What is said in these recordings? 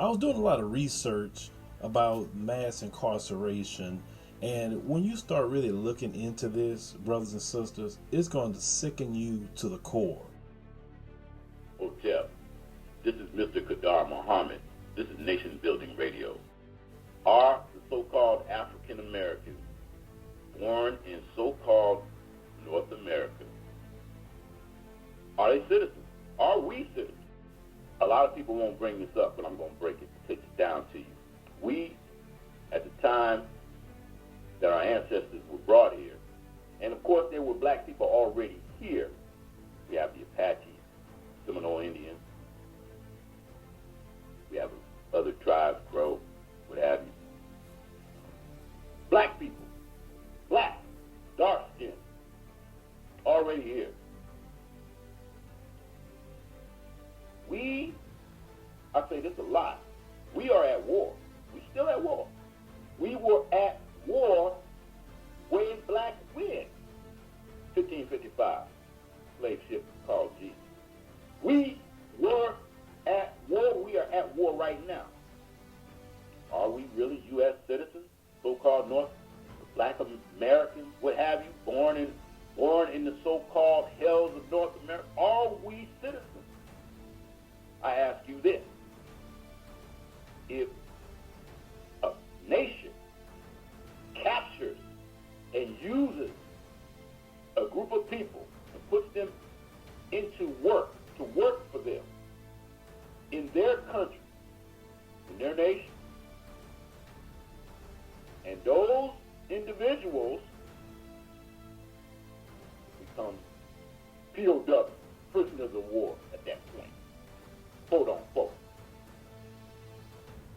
I was doing a lot of research about mass incarceration, and when you start really looking into this, brothers and sisters, it's going to sicken you to the core. Oh, Jeff, this is Mr. Kadar Muhammad. This is Nation Building Radio. Are the so-called African Americans born in so-called North America, are they citizens? Are we citizens? A lot of people won't bring this up, but I'm going to break it, take it down to you. We, at the time that our ancestors were brought here, and of course there were black people already here. We have the Apaches, Seminole Indians. We have other tribes, Crow, what have you. Black people, black, dark skin, already here. I say this a lot, we are at war. We're still at war. We were at war way black when 1555, slave ship called Jesus. We were at war. We are at war right now. Are we really U.S. citizens, so-called North Black Americans, what have you, born in the so-called hells of North America? Are we citizens? I ask you this. If a nation captures and uses a group of people and puts them into work, to work for them in their country, in their nation, and those individuals become P.O.W, prisoners of war at that point, quote unquote.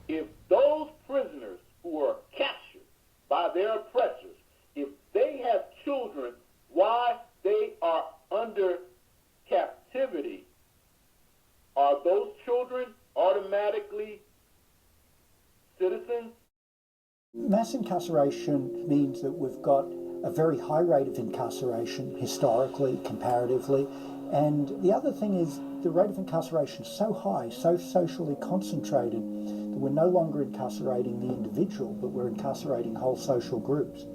If those prisoners who are captured by their oppressors, if they have children while they are under captivity, are those children automatically citizens? Mass incarceration means that we've got a very high rate of incarceration historically, comparatively, and the other thing is the rate of incarceration is so high, so socially concentrated, that we're no longer incarcerating the individual, but we're incarcerating whole social groups.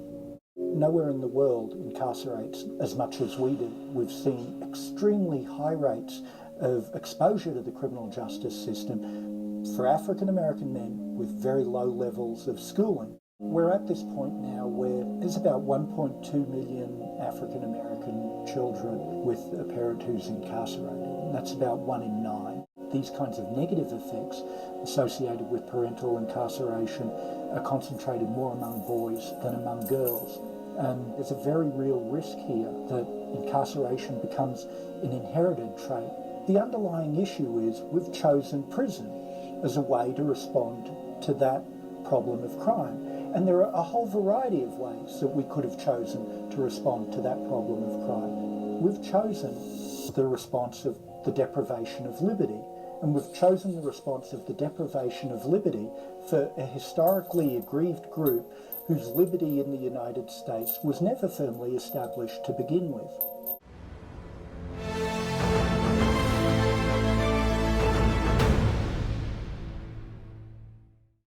Nowhere in the world incarcerates as much as we do. We've seen extremely high rates of exposure to the criminal justice system for African American men with very low levels of schooling. We're at this point now where there's about 1.2 million African American children with a parent who's incarcerated, and that's about 1 in 9. These kinds of negative effects associated with parental incarceration are concentrated more among boys than among girls. And there's a very real risk here that incarceration becomes an inherited trait. The underlying issue is we've chosen prison as a way to respond to that problem of crime. And there are a whole variety of ways that we could have chosen to respond to that problem of crime. We've chosen the response of the deprivation of liberty. And we've chosen the response of the deprivation of liberty for a historically aggrieved group whose liberty in the United States was never firmly established to begin with.